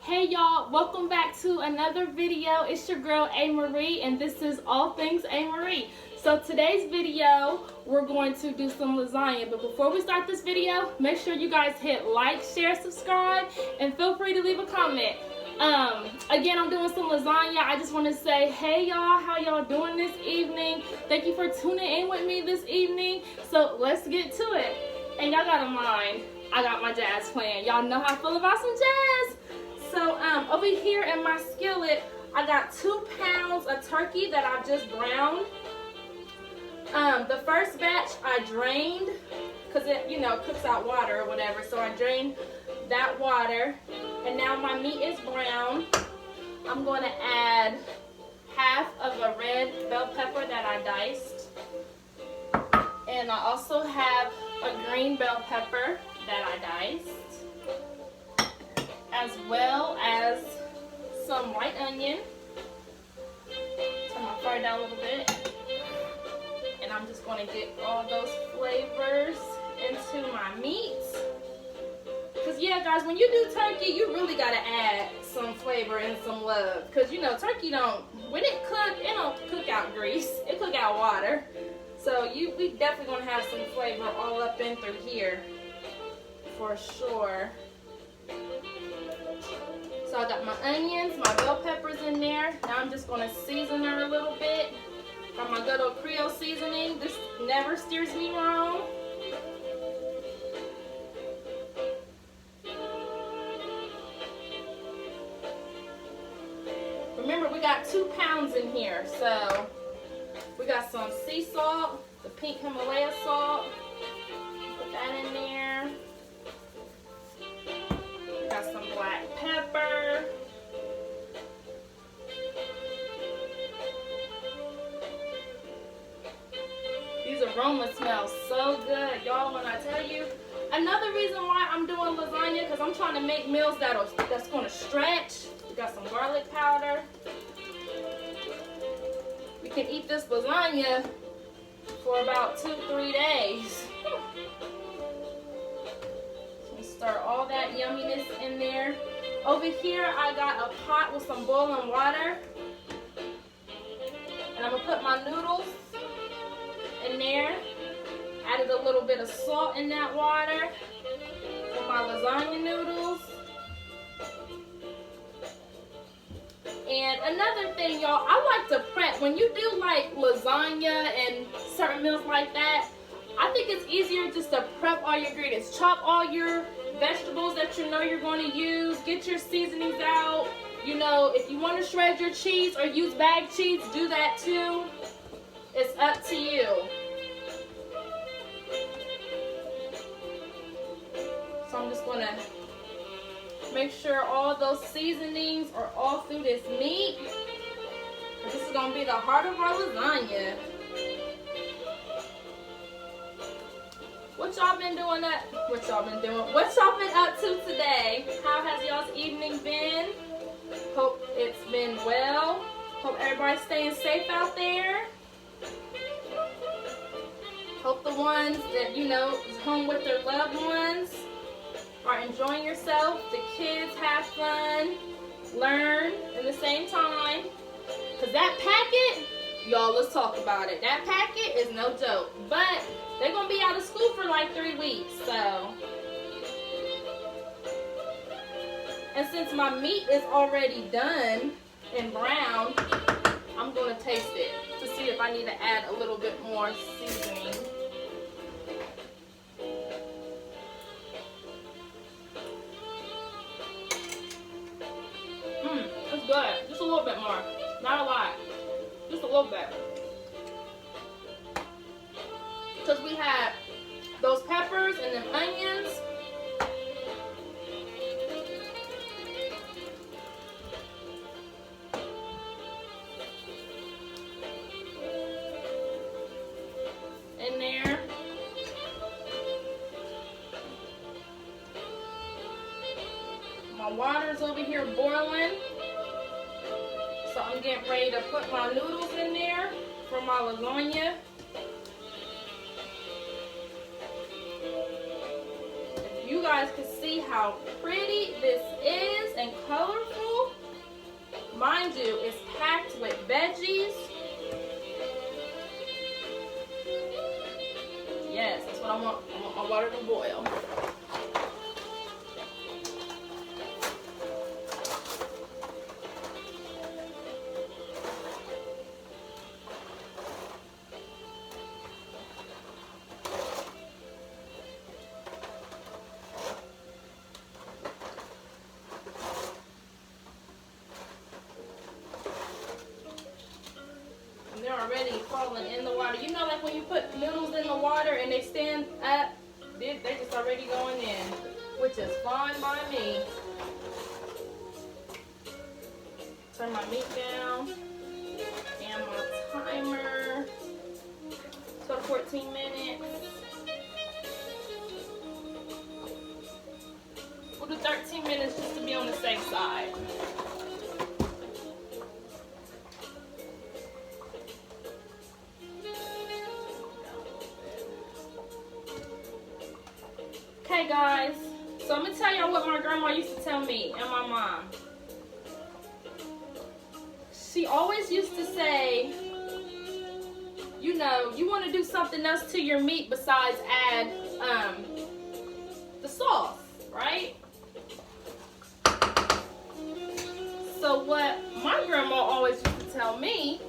Hey y'all, welcome back to another video. It's your girl A Marie and this is All Things A Marie. So today's video, we're going to do some lasagna. But before we start this video, make sure you guys hit like, share, subscribe, and feel free to leave a comment. Again, I'm doing some lasagna. I just want to say, hey y'all, how y'all doing this evening? Thank you for tuning in with me this evening. So let's get to it. And y'all gotta mind, I got my jazz playing. Y'all know how I feel about some jazz. So over here in my skillet, I got 2 pounds of turkey that I just browned. The first batch I drained because it, cooks out water or whatever. So I drained that water, and now my meat is brown. I'm going to add half of a red bell pepper that I diced, and I also have a green bell pepper that I diced, as well as some white onion. Turn my fire down a little bit. And I'm just going to get all those flavors into my meat. Because yeah, guys, when you do turkey, you really got to add some flavor and some love. Because, turkey when it don't cook out grease. It cook out water. So we definitely going to have some flavor all up in through here. For sure. So I got my onions, my bell peppers in there. Now I'm just going to season her a little bit. Got my good old Creole seasoning. This never steers me wrong. Remember, we got 2 pounds in here. So we got some sea salt, the pink Himalaya salt. Put that in there. Got some black pepper. These aromas smell so good, y'all, when I tell you. Another reason why I'm doing lasagna, because I'm trying to make meals that's going to stretch. We got some garlic powder. We can eat this lasagna for about 2-3 days. Stir all that yumminess in there. Over here, I got a pot with some boiling water. And I'm going to put my noodles in there. Added a little bit of salt in that water for my lasagna noodles. And another thing, y'all, I like to prep. When you do like lasagna and certain meals like that, I think it's easier just to prep all your ingredients. Chop all your vegetables that you know you're going to use. Get your seasonings out. If you want to shred your cheese or use bag cheese, do that too. It's up to you. So I'm just going to make sure all those seasonings are all through this meat. This is going to be the heart of our lasagna. What y'all been doing up? What y'all been up to today? How has y'all's evening been? Hope it's been well. Hope everybody's staying safe out there. Hope the ones that, is home with their loved ones are enjoying yourself. The kids have fun, learn in the same time. Because that packet, y'all, let's talk about it. That packet is no joke. But they're going to be out of school for like 3 weeks, so. And since my meat is already done and brown, I'm going to taste it to see if I need to add a little bit more seasoning. It's good. Just a little bit more. Not a lot. Just a little bit. Because we had those peppers and them onions. In there. My water's over here boiling. So I'm getting ready to put my noodles in there for my lasagna. If you guys can see how pretty this is and colorful. falling in the water. You know, like when you put noodles in the water and they stand up, they just already going in, which is fine by me. Turn my meat down and my timer. So 14 minutes. We'll do 13 minutes just to be on the safe side. Okay guys, so I'm gonna tell y'all what my grandma used to tell me and my mom. She always used to say, you know, you want to do something else to your meat besides add the sauce, right? So what my grandma always used to tell me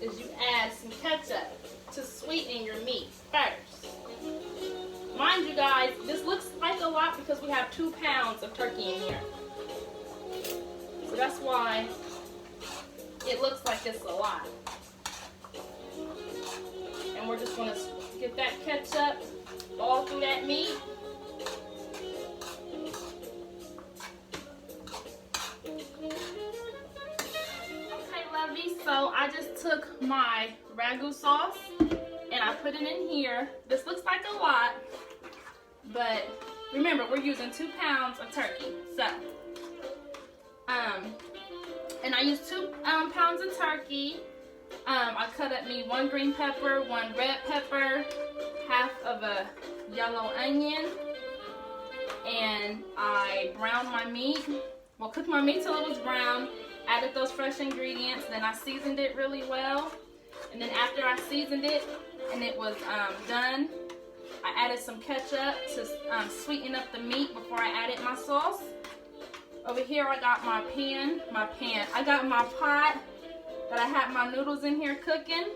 is you add some ketchup to sweeten your meat first. Mind you guys, this looks like a lot because we have 2 pounds of turkey in here. So that's why it looks like it's a lot. And we're just gonna get that ketchup all through that meat. Okay, lovey, so I just took my ragu sauce and I put it in here. This looks like a lot, but remember, we're using 2 pounds of turkey. So, and I used 2 pounds of turkey. I cut up me 1 green pepper, 1 red pepper, half of a yellow onion, and I browned my meat. Well, cooked my meat till it was brown, added those fresh ingredients, then I seasoned it really well. And then after I seasoned it and it was done, I added some ketchup to sweeten up the meat before I added my sauce. Over here I got I got my pot that I had my noodles in here cooking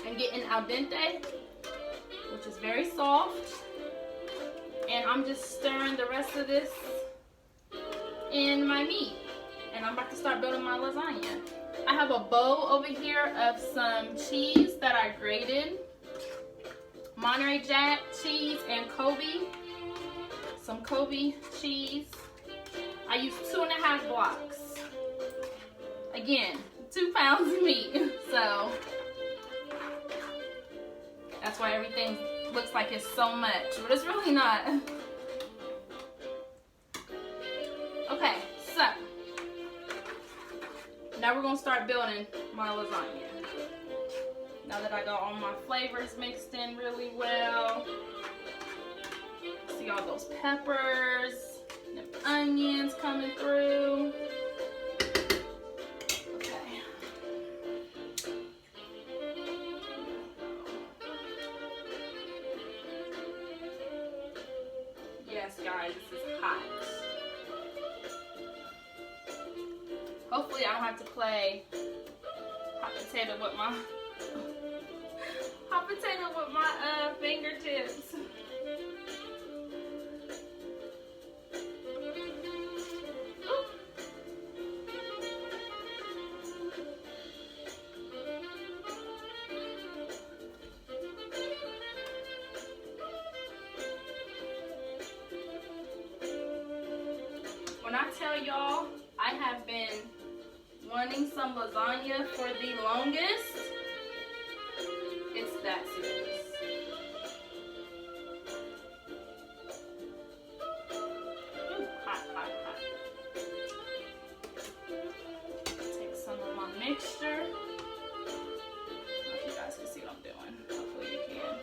and getting al dente, which is very soft. And I'm just stirring the rest of this in my meat. And I'm about to start building my lasagna. I have a bowl over here of some cheese that I grated. Monterey Jack cheese and Kobe. Some Kobe cheese. I used 2.5 blocks. Again, 2 pounds of meat. So that's why everything looks like it's so much, but it's really not. Okay, so now we're gonna start building my lasagna. Now that I got all my flavors mixed in really well. See all those peppers, them onions coming through. Okay. Yes, guys, this is hot. Hopefully I don't have to play hot potato with my fingertips. Ooh. When I tell y'all I have been wanting some lasagna for the longest, it's that serious. Ooh, hot, hot, hot. Take some of my mixture. I don't know if you guys can see what I'm doing. Hopefully you can.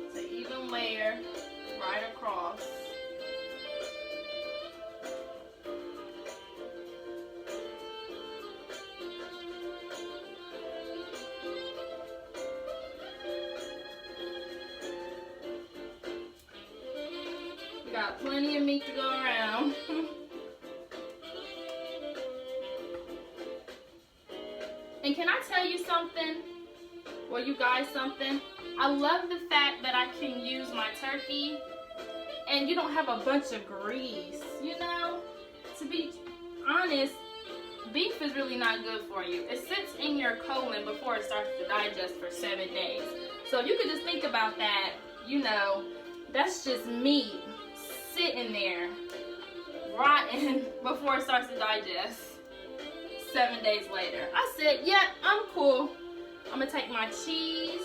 It's an even layer right across. Got plenty of meat to go around. And can I tell you something? Well, you guys, something. I love the fact that I can use my turkey and you don't have a bunch of grease, you know? To be honest, beef is really not good for you. It sits in your colon before it starts to digest for 7 days. So you could just think about that, you know, that's just meat sitting there, rotten before it starts to digest 7 days later. I said, yeah, I'm cool. I'm gonna take my cheese.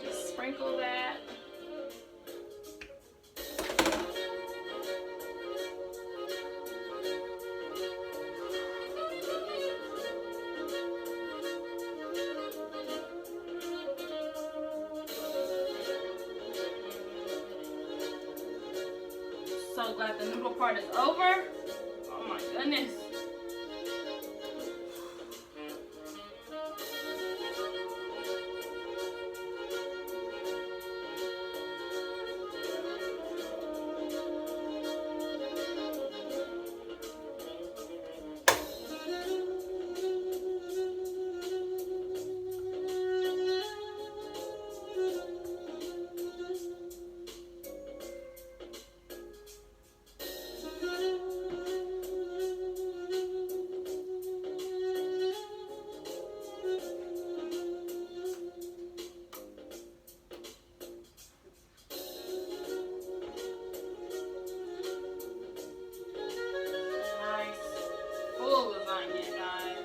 Just sprinkle that. So glad the noodle part is over. Oh my goodness. Lasagna, guys.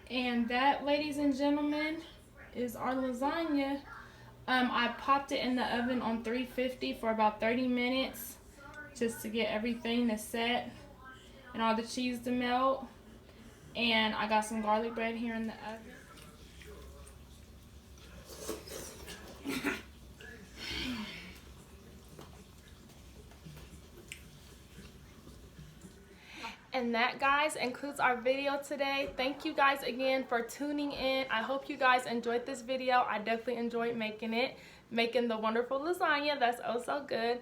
And that, ladies and gentlemen, is our lasagna. I popped it in the oven on 350 for about 30 minutes just to get everything to set and all the cheese to melt. And I got some garlic bread here in the oven. And that, guys, includes our video today. Thank you guys again for tuning in. I hope you guys enjoyed this video. I definitely enjoyed making it, making the wonderful lasagna. That's oh so good.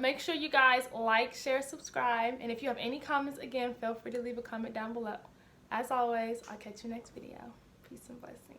Make sure you guys like, share, subscribe, and if you have any comments, again, feel free to leave a comment down below. As always, I'll catch you next video. Peace and blessings.